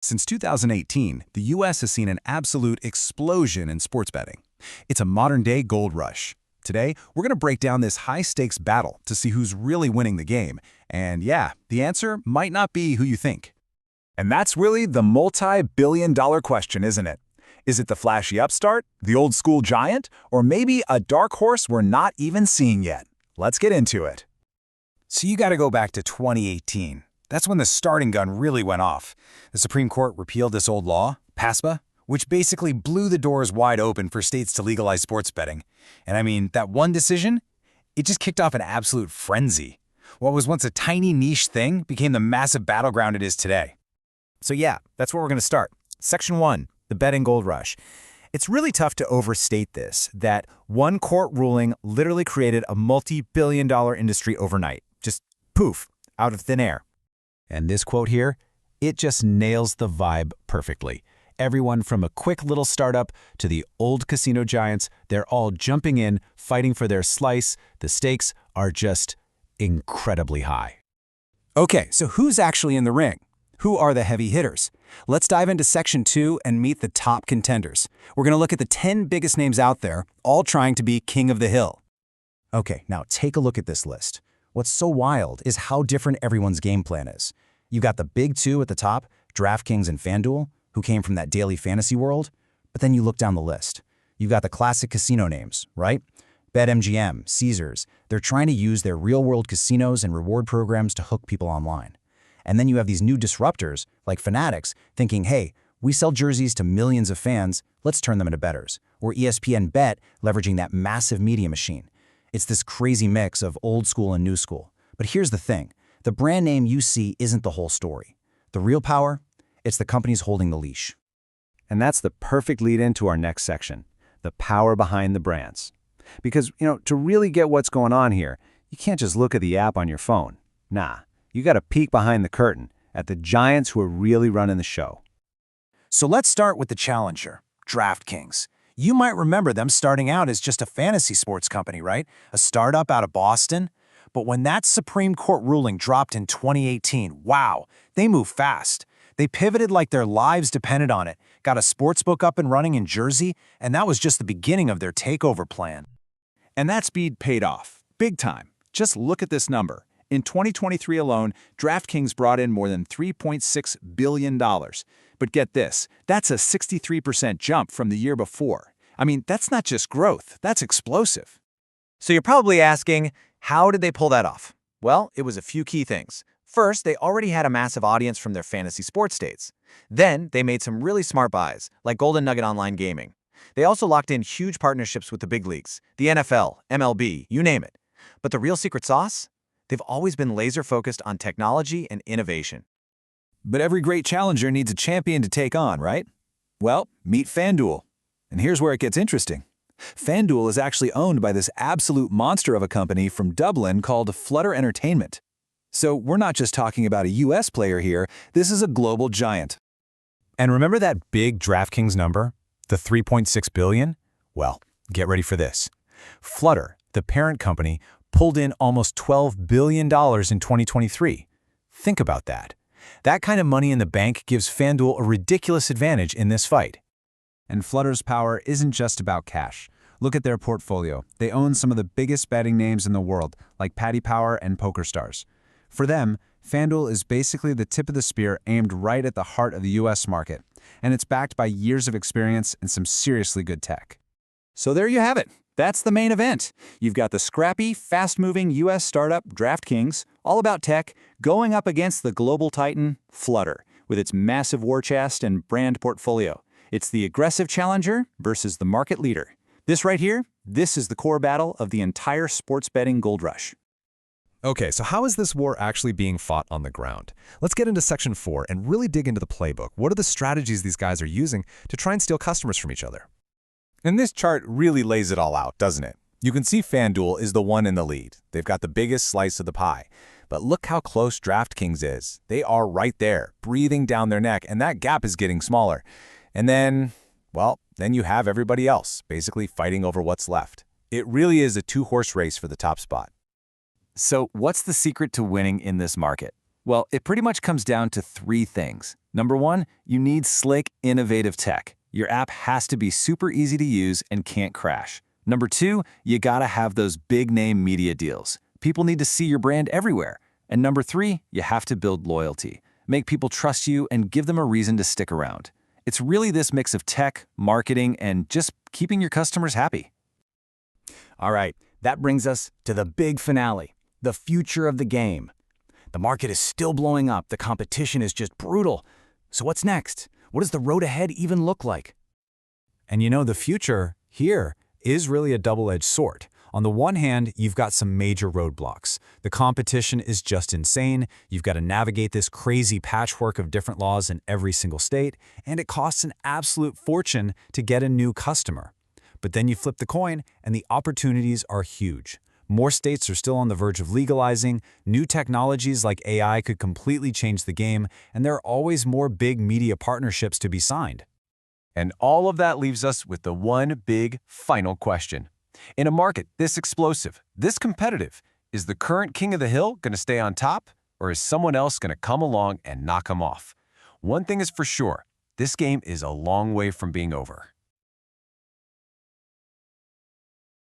Since 2018, the US has seen an absolute explosion in sports betting. It's a modern-day gold rush. Today, we're going to break down this high-stakes battle to see who's really winning the game. And yeah, the answer might not be who you think. And that's really the multi-billion-dollar question, isn't it? Is it the flashy upstart, the old-school giant, or maybe a dark horse we're not even seeing yet? Let's get into it. So you got to go back to 2018. That's when the starting gun really went off. The Supreme Court repealed this old law, PASPA, which basically blew the doors wide open for states to legalize sports betting. And I mean, that one decision, it just kicked off an absolute frenzy. What was once a tiny niche thing became the massive battleground it is today. So yeah, that's where we're going to start. Section 1, the betting gold rush. It's really tough to overstate this, that one court ruling literally created a multi-billion-dollar industry overnight. Just poof, out of thin air. And this quote here, it just nails the vibe perfectly. Everyone from a quick little startup to the old casino giants, they're all jumping in, fighting for their slice. The stakes are just incredibly high. Okay, so who's actually in the ring? Who are the heavy hitters? Let's dive into Section 2 and meet the top contenders. We're going to look at the 10 biggest names out there, all trying to be king of the hill. Okay, now take a look at this list. What's so wild is how different everyone's game plan is. You got the big two at the top, DraftKings and FanDuel, who came from that daily fantasy world. But then you look down the list. You've got the classic casino names, right? BetMGM, Caesars. They're trying to use their real-world casinos and reward programs to hook people online. And then you have these new disruptors, like Fanatics, thinking, hey, we sell jerseys to millions of fans, let's turn them into bettors. Or ESPN Bet, leveraging that massive media machine. It's this crazy mix of old school and new school. But here's the thing. The brand name you see isn't the whole story. The real power? It's the companies holding the leash. And that's the perfect lead into our next section, the power behind the brands. Because, to really get what's going on here, you can't just look at the app on your phone. Nah, you got to peek behind the curtain at the giants who are really running the show. So let's start with the challenger, DraftKings. You might remember them starting out as just a fantasy sports company, right? A startup out of Boston. But when that Supreme Court ruling dropped in 2018, wow, they moved fast. They pivoted like their lives depended on it, got a sportsbook up and running in Jersey, and that was just the beginning of their takeover plan. And that speed paid off, big time. Just look at this number. In 2023 alone, DraftKings brought in more than $3.6 billion. But get this, that's a 63% jump from the year before. I mean, that's not just growth, that's explosive. So you're probably asking, how did they pull that off? Well, it was a few key things. First, they already had a massive audience from their fantasy sports states. Then, they made some really smart buys, like Golden Nugget Online Gaming. They also locked in huge partnerships with the big leagues, the NFL, MLB, you name it. But the real secret sauce? They've always been laser-focused on technology and innovation. But every great challenger needs a champion to take on, right? Well, meet FanDuel. And here's where it gets interesting. FanDuel is actually owned by this absolute monster of a company from Dublin called Flutter Entertainment. So we're not just talking about a US player here, this is a global giant. And remember that big DraftKings number, the $3.6 billion? Well, get ready for this. Flutter, the parent company, pulled in almost $12 billion in 2023. Think about that. That kind of money in the bank gives FanDuel a ridiculous advantage in this fight. And Flutter's power isn't just about cash. Look at their portfolio. They own some of the biggest betting names in the world, like Paddy Power and PokerStars. For them, FanDuel is basically the tip of the spear aimed right at the heart of the US market, and it's backed by years of experience and some seriously good tech. So there you have it. That's the main event. You've got the scrappy, fast-moving US startup DraftKings, all about tech, going up against the global titan Flutter, with its massive war chest and brand portfolio. It's the aggressive challenger versus the market leader. This right here, this is the core battle of the entire sports betting gold rush. Okay, so how is this war actually being fought on the ground? Let's get into Section 4 and really dig into the playbook. What are the strategies these guys are using to try and steal customers from each other? And this chart really lays it all out, doesn't it? You can see FanDuel is the one in the lead. They've got the biggest slice of the pie. But look how close DraftKings is. They are right there, breathing down their neck, and that gap is getting smaller. And then, well, then you have everybody else, basically fighting over what's left. It really is a two-horse race for the top spot. So what's the secret to winning in this market? Well, it pretty much comes down to three things. Number one, you need slick, innovative tech. Your app has to be super easy to use and can't crash. Number two, you gotta have those big-name media deals. People need to see your brand everywhere. And number three, you have to build loyalty. Make people trust you and give them a reason to stick around. It's really this mix of tech, marketing, and just keeping your customers happy. All right, that brings us to the big finale, the future of the game. The market is still blowing up, the competition is just brutal. So what's next? What does the road ahead even look like? And you know, the future here is really a double-edged sword. On the one hand, you've got some major roadblocks. The competition is just insane. You've got to navigate this crazy patchwork of different laws in every single state, and it costs an absolute fortune to get a new customer. But then you flip the coin, and the opportunities are huge. More states are still on the verge of legalizing, new technologies like AI could completely change the game, and there are always more big media partnerships to be signed. And all of that leaves us with the one big final question. In a market this explosive, this competitive, is the current king of the hill going to stay on top, or is someone else going to come along and knock him off? One thing is for sure, this game is a long way from being over.